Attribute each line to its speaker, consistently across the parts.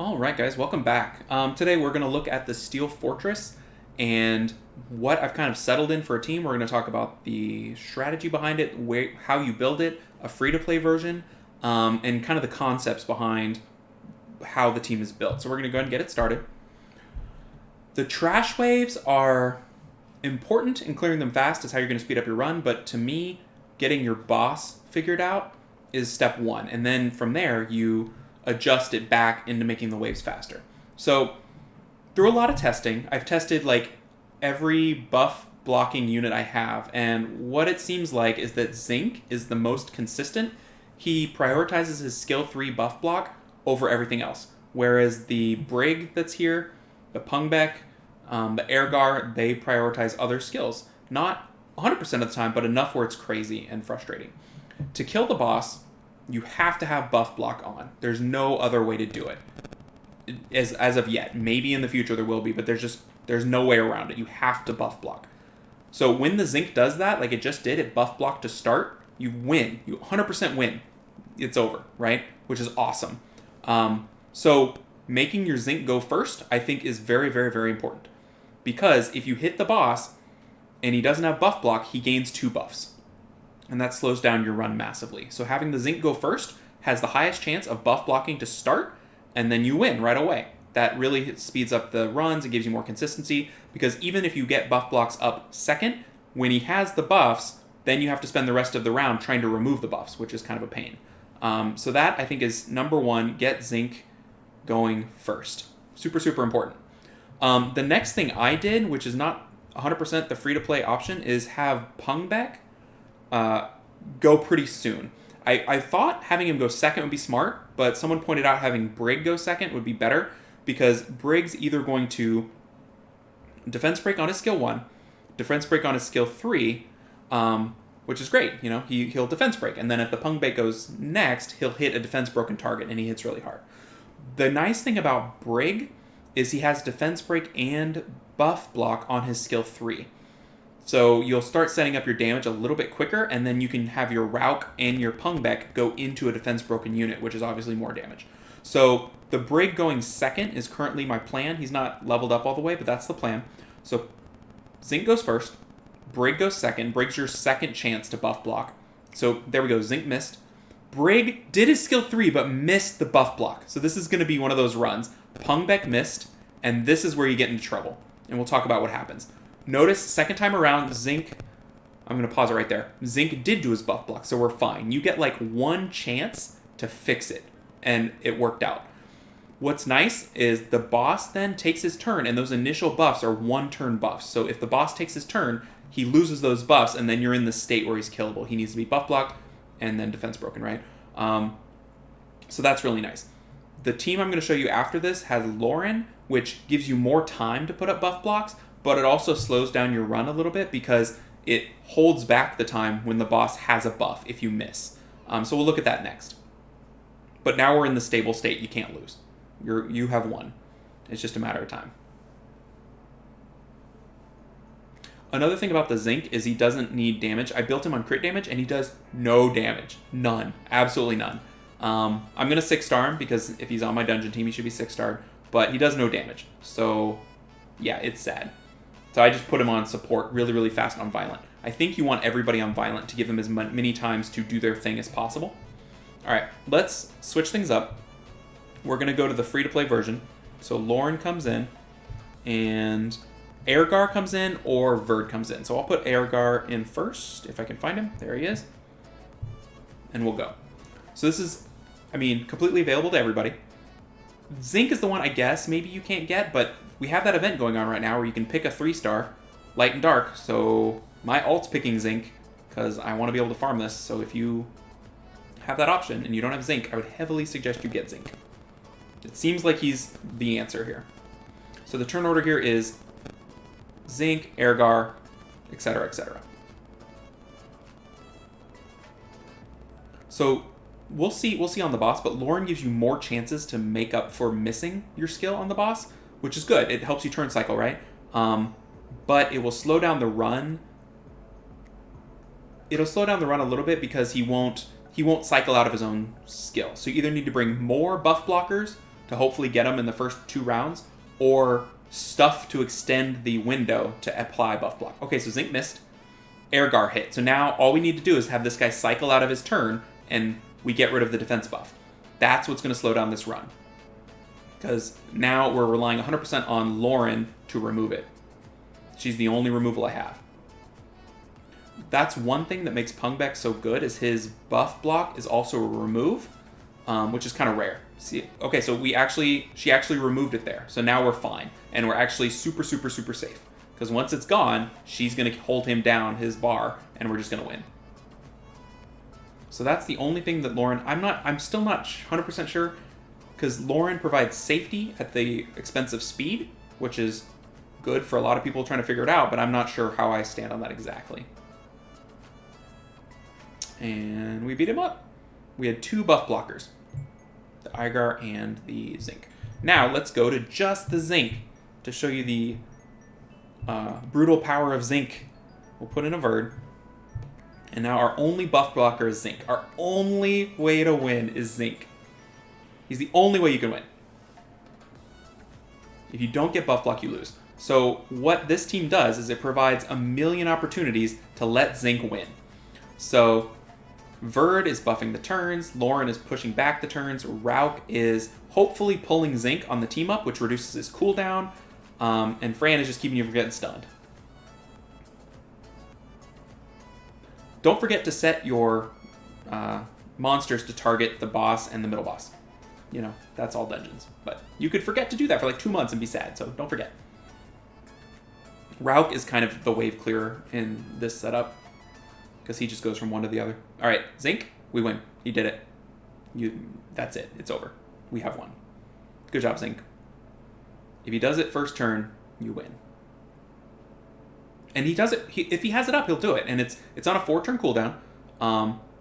Speaker 1: All right, guys, welcome back. Today we're going to look at the Steel Fortress and what I've kind of settled in for a team. We're going to talk about the strategy behind it, how you build it, a free-to-play version, and kind of the concepts behind how the team is built. So we're going to go ahead and get it started. The trash waves are important, and clearing them fast is how you're going to speed up your run, but to me, getting your boss figured out is step one. And then from there, you adjust it back into making the waves faster. So through a lot of testing, I've tested like every buff blocking unit I have, and what it seems like is that Zinc is the most consistent. He prioritizes his skill 3 buff block over everything else, whereas the Brig that's here, the Pungbeck, the Airgar, they prioritize other skills. Not 100% of the time, but enough where it's crazy and frustrating. To kill the boss, you have to have buff block on. There's no other way to do it. As of yet. Maybe in the future there will be, but there's no way around it. You have to buff block. So when the Zinc does that, like it just did, it buff block to start, you win. You 100% win. It's over, right? Which is awesome. So making your Zinc go first, I think is very, very, very important. Because if you hit the boss and he doesn't have buff block, he gains 2 buffs. And that slows down your run massively. So having the Zinc go first has the highest chance of buff blocking to start, and then you win right away. That really speeds up the runs and gives you more consistency, because even if you get buff blocks up second, when he has the buffs, then you have to spend the rest of the round trying to remove the buffs, which is kind of a pain. So that, I think, is number one, get Zinc going first. Super, super important. The next thing I did, which is not 100% the free-to-play option, is have Pungbeck go pretty soon. I thought having him go second would be smart, but someone pointed out having Brig go second would be better, because Brig's either going to defense break on his skill 1, defense break on his skill 3, which is great. You know, he'll defense break, and then if the Pungbeck goes next, he'll hit a defense broken target, and he hits really hard. The nice thing about Brig is he has defense break and buff block on his skill 3. So you'll start setting up your damage a little bit quicker, and then you can have your Rauk and your Pungbeck go into a defense broken unit, which is obviously more damage. So the Brig going second is currently my plan. He's not leveled up all the way, but that's the plan. So Zinc goes first, Brig goes second. Brig's your second chance to buff block. So there we go, Zinc missed. Brig did his skill 3, but missed the buff block. So this is going to be one of those runs. Pungbeck missed, and this is where you get into trouble. And we'll talk about what happens. Notice, second time around, Zinc, I'm going to pause it right there. Zinc did do his buff block, so we're fine. You get like one chance to fix it, and it worked out. What's nice is the boss then takes his turn, and those initial buffs are one-turn buffs. So if the boss takes his turn, he loses those buffs, and then you're in the state where he's killable. He needs to be buff blocked, and then defense broken, right? So that's really nice. The team I'm going to show you after this has Lauren, which gives you more time to put up buff blocks, but it also slows down your run a little bit because it holds back the time when the boss has a buff if you miss. So we'll look at that next. But now we're in the stable state. You can't lose. You have won. It's just a matter of time. Another thing about the Zinc is he doesn't need damage. I built him on crit damage, and he does no damage. None. Absolutely none. I'm going to 6-star him because if he's on my dungeon team, he should be 6-starred. But he does no damage. So, yeah, it's sad. So I just put him on support really, really fast on Violent. I think you want everybody on Violent to give them as many times to do their thing as possible. All right, let's switch things up. We're going to go to the free-to-play version. So Lauren comes in, and Airgar comes in, or Verd comes in. So I'll put Airgar in first, if I can find him. There he is. And we'll go. So this is, completely available to everybody. Zinc is the one I guess maybe you can't get, but we have that event going on right now where you can pick a 3-star, light and dark. So my alt's picking Zinc because I want to be able to farm this. So if you have that option and you don't have Zinc, I would heavily suggest you get Zinc. It seems like he's the answer here. So the turn order here is Zinc, Airgar, etc., etc. So we'll see on the boss, but Lauren gives you more chances to make up for missing your skill on the boss, which is good. It helps you turn cycle, right? But it will slow down the run. It'll slow down the run a little bit because he won't cycle out of his own skill. So you either need to bring more buff blockers to hopefully get him in the first 2 rounds, or stuff to extend the window to apply buff block. Okay, so Zinc missed. Airgar hit. So now all we need to do is have this guy cycle out of his turn, and we get rid of the defense buff. That's what's going to slow down this run. Because now we're relying 100% on Lauren to remove it. She's the only removal I have. That's one thing that makes Pungbek so good, is his buff block is also a remove, which is kind of rare. See, okay, so she actually removed it there. So now we're fine. And we're actually super, super, super safe. Because once it's gone, she's going to hold him down, his bar, and we're just going to win. So that's the only thing that Lauren... I'm still not 100% sure, because Lauren provides safety at the expense of speed, which is good for a lot of people trying to figure it out, but I'm not sure how I stand on that exactly. And we beat him up. We had 2 buff blockers, the Igar and the Zinc. Now let's go to just the Zinc to show you the brutal power of Zinc. We'll put in a Verd. And now our only buff blocker is Zinc. Our only way to win is Zinc. He's the only way you can win. If you don't get buff block, you lose. So what this team does is it provides a million opportunities to let Zinc win. So Verd is buffing the turns, Lauren is pushing back the turns, Rauk is hopefully pulling Zinc on the team up, which reduces his cooldown, and Fran is just keeping you from getting stunned. Don't forget to set your monsters to target the boss and the middle boss. You know, that's all dungeons. But you could forget to do that for like 2 months and be sad, so don't forget. Rauk is kind of the wave clearer in this setup, because he just goes from one to the other. All right, Zinc, we win. He did it. That's it. It's over. We have won. Good job, Zinc. If he does it first turn, you win. And he does it. If he has it up, he'll do it. And it's on a 4-turn cooldown,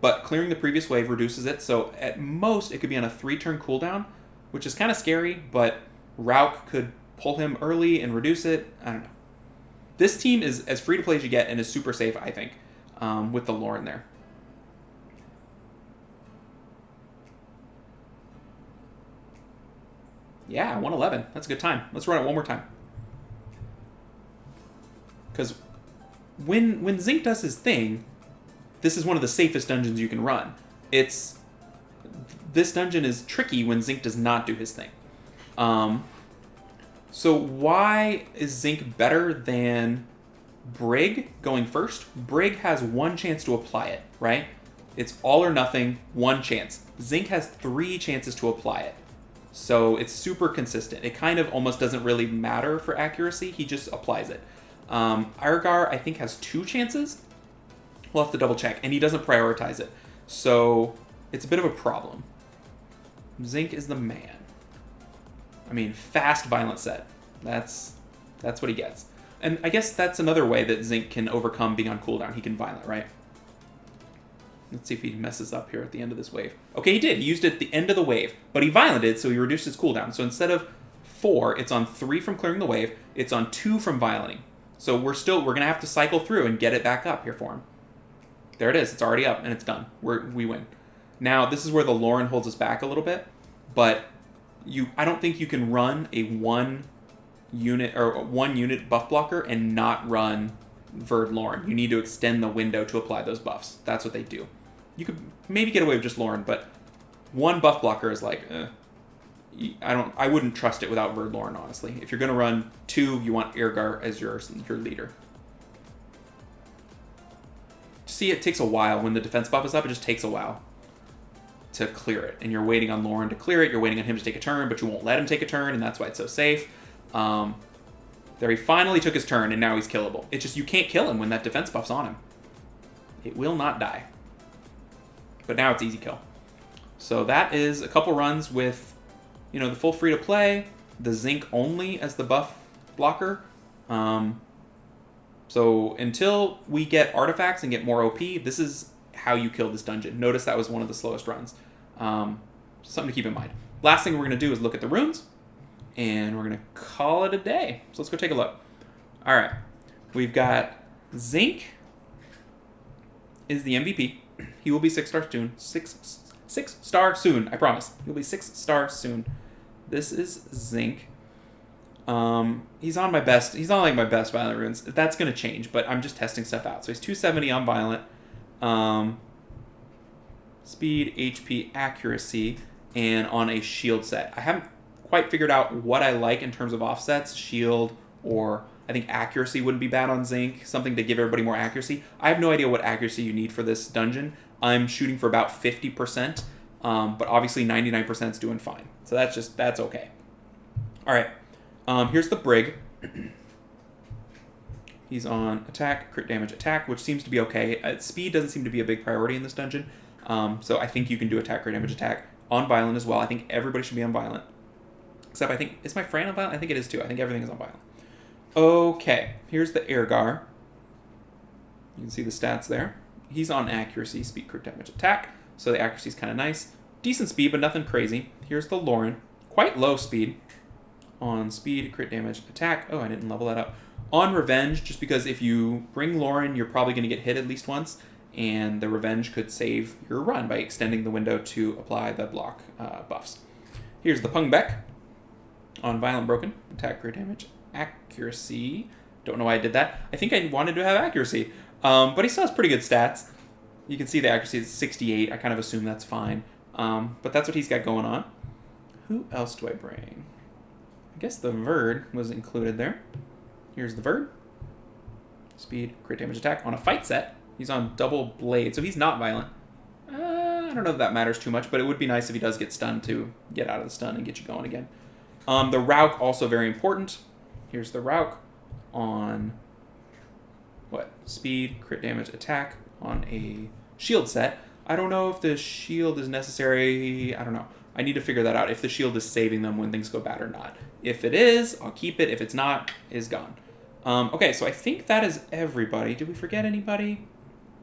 Speaker 1: but clearing the previous wave reduces it. So at most, it could be on a 3-turn cooldown, which is kind of scary, but Rauk could pull him early and reduce it. I don't know. This team is as free to play as you get and is super safe, I think, with the Lauren there. Yeah, 111. That's a good time. Let's run it one more time. Because when Zinc does his thing, this is one of the safest dungeons you can run. This dungeon is tricky when Zinc does not do his thing. So why is Zinc better than Brig going first? Brig has 1 chance to apply it, right? It's all or nothing, 1 chance. Zinc has 3 chances to apply it. So it's super consistent. It kind of almost doesn't really matter for accuracy. He just applies it. Igar, I think, has 2 chances. We'll have to double check. And he doesn't prioritize it. So it's a bit of a problem. Zinc is the man. I mean, fast, violent set. That's what he gets. And I guess that's another way that Zinc can overcome being on cooldown. He can violent, right? Let's see if he messes up here at the end of this wave. Okay, he did. He used it at the end of the wave. But he violented, so he reduced his cooldown. So instead of 4, it's on 3 from clearing the wave. It's on 2 from violenting. So we're going to have to cycle through and get it back up here for him. There it is. It's already up, and it's done. We win. Now, this is where the Lauren holds us back a little bit. But I don't think you can run a 1 unit buff blocker and not run Verd Lauren. You need to extend the window to apply those buffs. That's what they do. You could maybe get away with just Lauren, but 1 buff blocker is like, I wouldn't trust it without Verd Lauren, honestly. If you're going to run 2, you want Airgar as your leader. See, it takes a while. When the defense buff is up, it just takes a while to clear it. And you're waiting on Lauren to clear it. You're waiting on him to take a turn, but you won't let him take a turn, and that's why it's so safe. There, he finally took his turn, and now he's killable. It's just you can't kill him when that defense buff's on him. It will not die. But now it's easy kill. So that is a couple runs with, the full free-to-play, the Zinc only as the buff blocker. So until we get artifacts and get more OP, this is how you kill this dungeon. Notice that was one of the slowest runs. Something to keep in mind. Last thing we're going to do is look at the runes, and we're going to call it a day. So let's go take a look. All right. We've got Zinc is the MVP. He will be 6-star soon. 6-star soon, I promise. He'll be 6-star soon. This is Zinc. He's on my best. He's on like my best violent runes. That's gonna change, but I'm just testing stuff out. So he's 270 on violent. Speed, HP, accuracy, and on a shield set. I haven't quite figured out what I like in terms of offsets. Shield, or I think accuracy wouldn't be bad on Zinc. Something to give everybody more accuracy. I have no idea what accuracy you need for this dungeon. I'm shooting for about 50%, but obviously 99% is doing fine. So that's okay. All right. Here's the Brig. He's on attack, crit damage, attack, which seems to be okay. Speed doesn't seem to be a big priority in this dungeon. So I think you can do attack, crit damage, attack on violent as well. I think everybody should be on violent. Except I think, is my Fran on violent? I think it is too. I think everything is on violent. Okay, here's the Airgar. You can see the stats there. He's on accuracy, speed, crit damage, attack. So the accuracy is kind of nice. Decent speed, but nothing crazy. Here's the Lauren. Quite low speed. On speed, crit damage, attack. Oh, I didn't level that up. On Revenge, just because if you bring Lauren, you're probably going to get hit at least once, and the Revenge could save your run by extending the window to apply the block buffs. Here's the Pung Beck. On Violent Broken, attack, crit damage, accuracy. Don't know why I did that. I think I wanted to have accuracy, but he still has pretty good stats. You can see the accuracy is 68. I kind of assume that's fine, but that's what he's got going on. Who else do I bring? I guess the Verd was included there. Here's the Verd. Speed, crit damage, attack. On a fight set, he's on double blade, so he's not violent. I don't know if that matters too much, but it would be nice if he does get stunned to get out of the stun and get you going again. The Rauk, also very important. Here's the Rauk on what? Speed, crit damage, attack on a shield set. I don't know if the shield is necessary. I don't know. I need to figure that out, if the shield is saving them when things go bad or not. If it is, I'll keep it. If it's not, it's gone. Okay, so I think that is everybody. Did we forget anybody?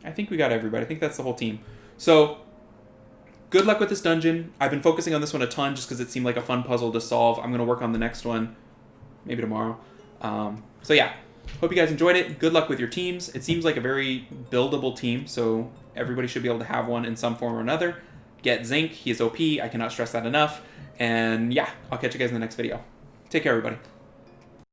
Speaker 1: I think we got everybody. I think that's the whole team. So, good luck with this dungeon. I've been focusing on this one a ton just because it seemed like a fun puzzle to solve. I'm going to work on the next one maybe tomorrow. So yeah, hope you guys enjoyed it. Good luck with your teams. It seems like a very buildable team, so everybody should be able to have one in some form or another. Get Zinc. He is OP. I cannot stress that enough. And yeah, I'll catch you guys in the next video. Take care, everybody.